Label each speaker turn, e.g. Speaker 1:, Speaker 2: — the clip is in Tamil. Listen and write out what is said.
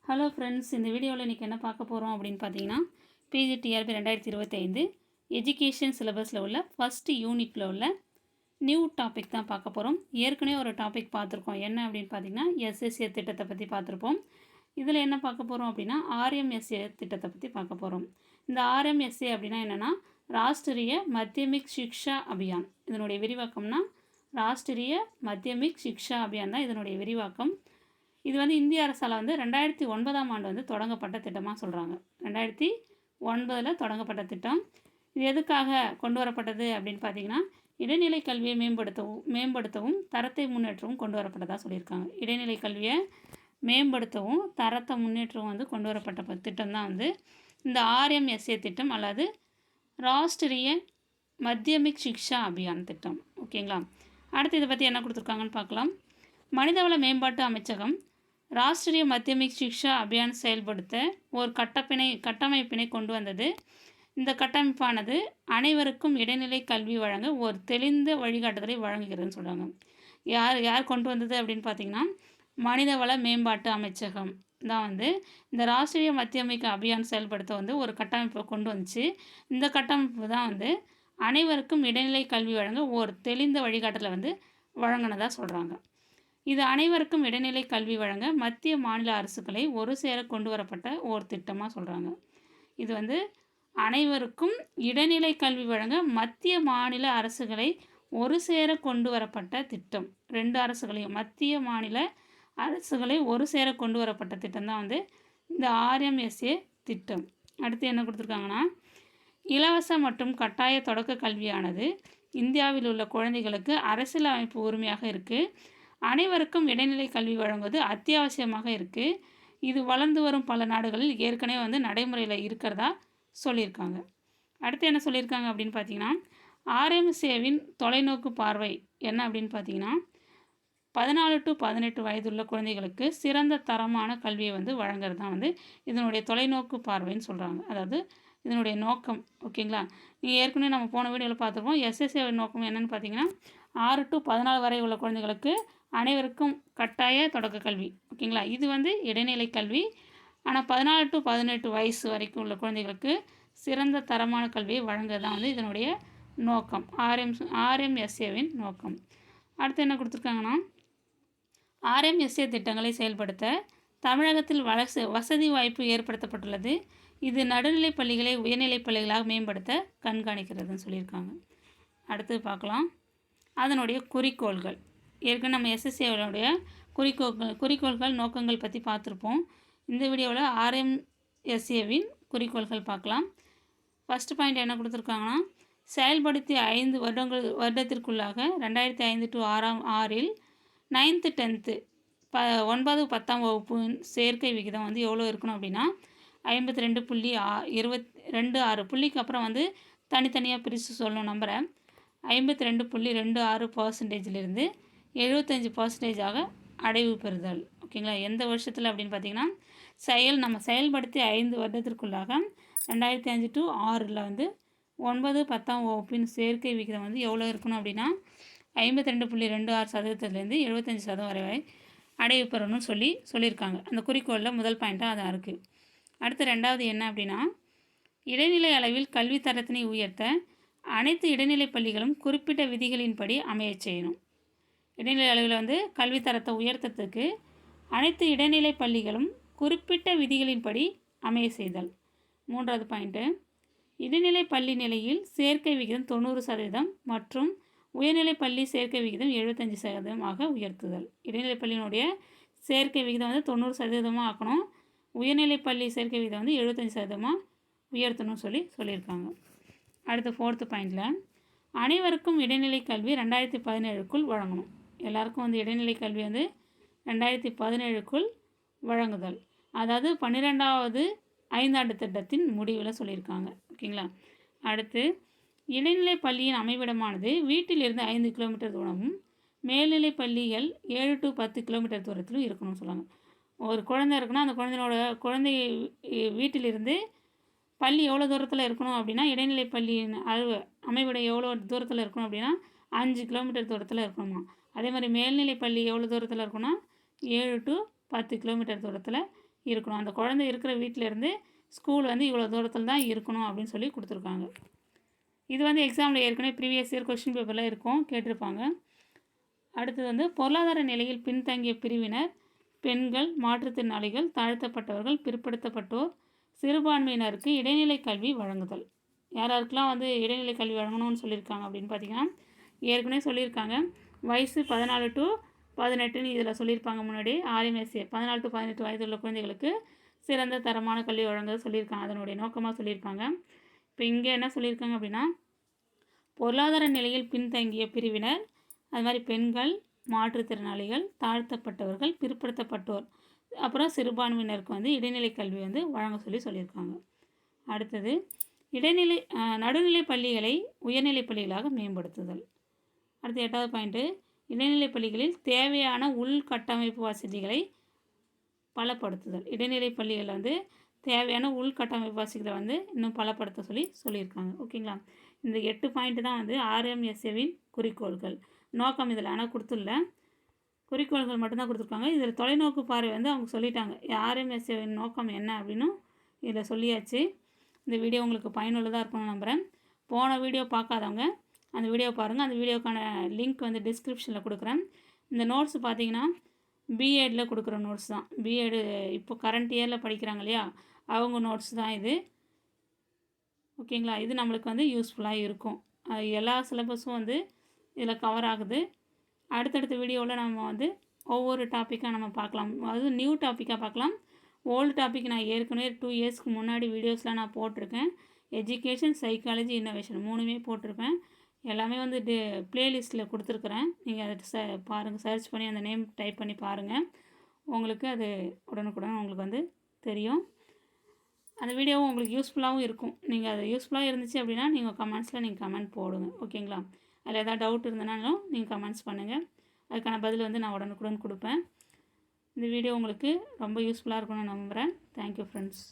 Speaker 1: ஹலோ ஃப்ரெண்ட்ஸ், இந்த வீடியோவில் இன்றைக்கி என்ன பார்க்க போகிறோம் அப்படின்னு பார்த்தீங்கன்னா, பிஜிடிஆர்பி 2025 எஜுகேஷன் சிலபஸில் உள்ள ஃபஸ்ட்டு யூனிட்டில் உள்ள நியூ டாபிக் தான் பார்க்க போகிறோம். ஏற்கனவே ஒரு டாபிக் பார்த்துருக்கோம். என்ன அப்படின்னு பார்த்தீங்கன்னா, எஸ்எஸ்ஏ திட்டத்தை பற்றி பார்த்துருப்போம். இதில் என்ன பார்க்க போகிறோம் அப்படின்னா, ஆர்எம்எஸ்ஏ திட்டத்தை பற்றி பார்க்க போகிறோம். இந்த ஆர்எம்எஸ்ஏ அப்படின்னா என்னென்னா, ராஷ்டிரிய மத்தியமிக் சிக்ஷா அபியான். இதனுடைய விரிவாக்கம்னா ராஷ்டிரிய மத்தியமிக் சிக்ஷா அபியான் தான் இதனுடைய விரிவாக்கம். இது இந்திய அரசால் 2009ஆம் ஆண்டு தொடங்கப்பட்ட திட்டமாக சொல்கிறாங்க. 2009 தொடங்கப்பட்ட திட்டம். இது எதுக்காக கொண்டு வரப்பட்டது அப்படின்னு பார்த்தீங்கன்னா, இடைநிலை கல்வியை மேம்படுத்தவும் தரத்தை முன்னேற்றவும் கொண்டு வரப்பட்டதாக சொல்லியிருக்காங்க. இடைநிலை கல்வியை மேம்படுத்தவும் தரத்தை முன்னேற்றவும் கொண்டு வரப்பட்ட திட்டம் தான் இந்த ஆர்எம்எஸ்ஏ திட்டம் அல்லது ராஷ்டிரிய மத்தியமிக் சிக்ஷா அபியான் திட்டம். ஓகேங்களா? அடுத்து இதை பற்றி என்ன கொடுத்துருக்காங்கன்னு பார்க்கலாம். மனிதவள மேம்பாட்டு அமைச்சகம் ராஷ்டிரிய மத்தியமிக் சிக்ஷா அபியான் செயல்படுத்த ஒரு கட்டமைப்பினை கொண்டு வந்தது. இந்த கட்டமைப்பானது அனைவருக்கும் இடைநிலை கல்வி வழங்க ஒரு தெளிந்த வழிகாட்டுதலை வழங்குகிறதுன்னு சொல்கிறாங்க. யார் கொண்டு வந்தது அப்படின்னு பார்த்தீங்கன்னா, மனிதவள மேம்பாட்டு அமைச்சகம் தான் இந்த ராஷ்டிரிய மத்தியமிக் அபியான் செயல்படுத்த ஒரு கட்டமைப்பை கொண்டு வந்துச்சு. இந்த கட்டமைப்பு தான் அனைவருக்கும் இடைநிலை கல்வி வழங்க ஒரு தெளிந்த வழிகாட்டலை வழங்கினதாக சொல்கிறாங்க. இது அனைவருக்கும் இடைநிலை கல்வி வழங்க மத்திய மாநில அரசுகளை ஒரு சேர கொண்டு வரப்பட்ட ஒரு திட்டமாக சொல்கிறாங்க. இது அனைவருக்கும் இடைநிலை கல்வி வழங்க மத்திய மாநில அரசுகளை ஒரு சேர கொண்டு வரப்பட்ட திட்டம். ரெண்டு அரசுகளையும் மத்திய மாநில அரசுகளை ஒரு சேர கொண்டு வரப்பட்ட திட்டம் தான் இந்த ஆர்எம்எஸ்ஏ திட்டம். அடுத்து என்ன கொடுத்துருக்காங்கன்னா, இலவச மற்றும் கட்டாய தொடக்க கல்வியானது இந்தியாவில் உள்ள குழந்தைகளுக்கு அரசியலமைப்பு உரிமையாக இருக்குது. அனைவருக்கும் இடைநிலை கல்வி வழங்குவது அத்தியாவசியமாக இருக்குது. இது வளர்ந்து வரும் பல நாடுகளில் ஏற்கனவே நடைமுறையில் இருக்கிறதா சொல்லியிருக்காங்க. அடுத்து என்ன சொல்லியிருக்காங்க அப்படின்னு பார்த்தீங்கன்னா, ஆர்எம்எஸ்ஏவின் தொலைநோக்கு பார்வை என்ன அப்படின்னு பார்த்தீங்கன்னா, 14 to 18 வயதுள்ள குழந்தைகளுக்கு சிறந்த தரமான கல்வியை வழங்குறது தான் இதனுடைய தொலைநோக்கு பார்வைன்னு சொல்கிறாங்க. அதாவது இதனுடைய நோக்கம். ஓகேங்களா? நீங்கள் ஏற்கனவே நம்ம போன வீடியோவில் பார்த்துருப்போம். எஸ்எஸ்ஏவின் நோக்கம் என்னென்னு பார்த்தீங்கன்னா, 6 to 14 வரை உள்ள குழந்தைகளுக்கு அனைவருக்கும் கட்டாய தொடக்க கல்வி. ஓகேங்களா? இது இடைநிலை கல்வி. ஆனால் 14 to 18 வயசு வரைக்கும் உள்ள குழந்தைகளுக்கு சிறந்த தரமான கல்வியை வழங்குறது தான் இதனுடைய நோக்கம். ஆர்எம்எஸ்ஏவின் நோக்கம். அடுத்து என்ன கொடுத்துருக்காங்கன்னா, ஆர்எம்எஸ்ஏ திட்டங்களை செயல்படுத்த தமிழகத்தில் வசதி வாய்ப்பு ஏற்படுத்தப்பட்டுள்ளது. இது நடுநிலை பள்ளிகளை உயர்நிலை பள்ளிகளாக மேம்படுத்த கண்காணிக்கிறதுன்னு சொல்லியிருக்காங்க. அடுத்து பார்க்கலாம் அதனுடைய குறிக்கோள்கள். ஏற்கனவே நம்ம எஸ்எஸ்ஏவுடைய குறிக்கோள்கள் நோக்கங்கள் பற்றி பார்த்துருப்போம். இந்த வீடியோவில் ஆர்எம்எஸ்ஏவின் குறிக்கோள்கள் பார்க்கலாம். ஃபஸ்ட்டு பாயிண்ட் என்ன கொடுத்துருக்காங்கன்னா, செயல்படுத்தி 5 வருடத்திற்குள்ளாக 2005 to 6 9th 10th 9th 10ஆம் வகுப்பு சேர்க்கை விகிதம் எவ்வளோ இருக்கணும் அப்படின்னா 52.26 புள்ளிக்கு அப்புறம் தனித்தனியாக பிரித்து சொல்லணும் நம்பரை. 52.26%லிருந்து 75%ஆக அடைவு பெறுதல். ஓகேங்களா? எந்த வருஷத்தில் அப்படின்னு பார்த்தீங்கன்னா, நம்ம செயல்படுத்தி 5 வருடத்திற்குள்ளாக 2005 to 6 9th 10ஆம் வகுப்பின் சேர்க்கை விகிதம் எவ்வளோ இருக்கணும் அப்படின்னா 52.26%லேருந்து 75% வரை அடைவு பெறணும்னு சொல்லியிருக்காங்க. அந்த குறிக்கோளில் முதல் பாயிண்ட்டாக அதான் இருக்குது. அடுத்து ரெண்டாவது என்ன அப்படின்னா, இடைநிலை அளவில் கல்வி தரத்தினை உயர்த்த அனைத்து இடைநிலை பள்ளிகளும் குறிப்பிட்ட விதிகளின்படி அமைய செய்யணும். இடைநிலை அளவில் கல்வி தரத்தை உயர்த்தத்துக்கு அனைத்து இடைநிலை பள்ளிகளும் குறிப்பிட்ட விதிகளின்படி அமைய செய்தல். மூன்றாவது பாயிண்ட்டு, இடைநிலை பள்ளி நிலையில் சேர்க்கை விகிதம் 90% மற்றும் உயர்நிலை பள்ளி சேர்க்கை விகிதம் 75% உயர்த்துதல். இடைநிலை பள்ளியினுடைய சேர்க்கை விகிதம் 90% ஆக்கணும். உயர்நிலை பள்ளி சேர்க்கை விகிதம் 75% உயர்த்தணும்னு சொல்லியிருக்காங்க. அடுத்த 4th பாயிண்டில், அனைவருக்கும் இடைநிலை கல்வி 2017க்குள் வழங்கணும். எல்லாருக்கும் இடைநிலை கல்வி 2017க்குள் வழங்குதல். அதாவது 12வது ஐந்தாண்டு திட்டத்தின் முடிவில் சொல்லியிருக்காங்க. ஓகேங்களா? அடுத்து, இடைநிலை பள்ளியின் அமைவிடமானது வீட்டிலிருந்து 5 கிலோமீட்டர் தூரமும் மேல்நிலை பள்ளிகள் 7 to 10 கிலோமீட்டர் தூரத்திலும் இருக்கணும்னு சொல்லுவாங்க. ஒரு குழந்தை இருக்குன்னா அந்த குழந்தை வீட்டிலிருந்து பள்ளி எவ்வளோ தூரத்தில் இருக்கணும் அப்படின்னா, இடைநிலை பள்ளியின் அமைவிடம் எவ்வளோ தூரத்தில் இருக்கணும் அப்படின்னா 5 கிலோமீட்டர் தூரத்தில் இருக்கணுமா. அதே மாதிரி மேல்நிலை பள்ளி எவ்வளோ தூரத்தில் இருக்குன்னா 7 to 10 கிலோமீட்டர் தூரத்தில் இருக்கணும். அந்த குழந்தை இருக்கிற வீட்டிலேருந்து ஸ்கூல் வந்து இவ்வளோ தூரத்தில் தான் இருக்கணும் அப்படின்னு சொல்லி கொடுத்துருக்காங்க. இது வந்து எக்ஸாமில் ஏற்கனவே ப்ரீவியஸ் இயர் கொஸ்டின் பேப்பரில் இருக்கும், கேட்டிருப்பாங்க. அடுத்தது வந்து பொருளாதார நிலையில் பின்தங்கிய பிரிவினர், பெண்கள், மாற்றுத்திறனாளிகள், தாழ்த்தப்பட்டவர்கள், பிற்படுத்தப்பட்டோர், சிறுபான்மையினருக்கு இடைநிலை கல்வி வழங்குதல். யாராருக்கெல்லாம் வந்து இடைநிலை கல்வி வழங்கணும்னு சொல்லியிருக்காங்க அப்படின்னு பார்த்தீங்கன்னா, ஏற்கனவே சொல்லியிருக்காங்க. வயசு 14 to 18ன்னு இதில் சொல்லியிருப்பாங்க. முன்னாடி RMSA 14 to 18 வயது உள்ள குழந்தைகளுக்கு சிறந்த தரமான கல்வி வழங்க சொல்லியிருக்காங்க. அதனுடைய நோக்கமாக சொல்லியிருப்பாங்க. இப்போ இங்கே என்ன சொல்லியிருக்காங்க அப்படின்னா, பொருளாதார நிலையில் பின்தங்கிய பிரிவினர், அது மாதிரி பெண்கள், மாற்றுத்திறனாளிகள், தாழ்த்தப்பட்டவர்கள், பிற்படுத்தப்பட்டோர், அப்புறம் சிறுபான்மையினருக்கு வந்து இடைநிலை கல்வி வந்து வழங்க சொல்லியிருக்காங்க. அடுத்தது நடுநிலை பள்ளிகளை உயர்நிலை பள்ளிகளாக மேம்படுத்துதல். அடுத்து 8வது பாயிண்ட்டு, இடைநிலை பள்ளிகளில் தேவையான உள்கட்டமைப்பு வசதிகளை பலப்படுத்துதல். இடைநிலை பள்ளிகளில் வந்து தேவையான உள்கட்டமைப்பு வசதிகளை வந்து இன்னும் பலப்படுத்த சொல்லியிருக்காங்க. ஓகேங்களா? இந்த 8 பாயிண்ட்டு தான் வந்து RMSAவின் குறிக்கோள்கள். நோக்கம் இதில் ஆனால் கொடுத்துடல, குறிக்கோள்கள் மட்டும்தான் கொடுத்துருக்காங்க. இதில் தொலைநோக்கு பார்வை வந்து அவங்க சொல்லிட்டாங்க. RMSAவின் நோக்கம் என்ன அப்படின்னு இதில் சொல்லியாச்சு. இந்த வீடியோ உங்களுக்கு பயனுள்ளதாக இருக்கும்னு நம்புகிறேன். போன வீடியோ பார்க்காதவங்க அந்த வீடியோ பாருங்கள். அந்த வீடியோக்கான லிங்க் வந்து டிஸ்கிரிப்ஷனில் கொடுக்குறேன். இந்த நோட்ஸ் பார்த்தீங்கன்னா பிஎட்டில் கொடுக்குற நோட்ஸ் தான். பிஎட் இப்போ கரண்ட் இயரில் படிக்கிறாங்க இல்லையா, அவங்க நோட்ஸ் தான் இது. ஓகேங்களா? இது நம்மளுக்கு வந்து யூஸ்ஃபுல்லாக இருக்கும். எல்லா சிலபஸும் வந்து இதில் கவர் ஆகுது. அடுத்தடுத்த வீடியோவில் நம்ம வந்து ஒவ்வொரு டாப்பிக்காக நம்ம பார்க்கலாம். அது நியூ டாப்பிக்காக பார்க்கலாம். ஓல்டு டாபிக் நான் ஏற்கனவே 2 இயர்ஸ்க்கு முன்னாடி வீடியோஸ்லாம் நான் போட்டிருக்கேன். எஜுகேஷன், சைக்காலஜி, இன்னோவேஷன் 3மே போட்டிருப்பேன். எல்லாமே வந்து ப்ளேலிஸ்ட்டில் கொடுத்துருக்குறேன். நீங்கள் அதை பாருங்கள், சர்ச் பண்ணி அந்த நேம் டைப் பண்ணி பாருங்கள். உங்களுக்கு அது உடனுக்குடன் உங்களுக்கு வந்து தெரியும். அந்த வீடியோவும் உங்களுக்கு யூஸ்ஃபுல்லாகவும் இருக்கும். நீங்கள் அது யூஸ்ஃபுல்லாக இருந்துச்சு அப்படின்னா நீங்கள் கமெண்ட்ஸில் நீங்கள் கமெண்ட் போடுங்க. ஓகேங்களா? அதில் எதாவது டவுட் இருந்தனாலும் நீங்கள் கமெண்ட்ஸ் பண்ணுங்கள். அதுக்கான பதில் வந்து நான் உடனுக்குடன் கொடுப்பேன். இந்த வீடியோ உங்களுக்கு ரொம்ப யூஸ்ஃபுல்லாக இருக்கும்னு நம்புகிறேன். Thank you friends.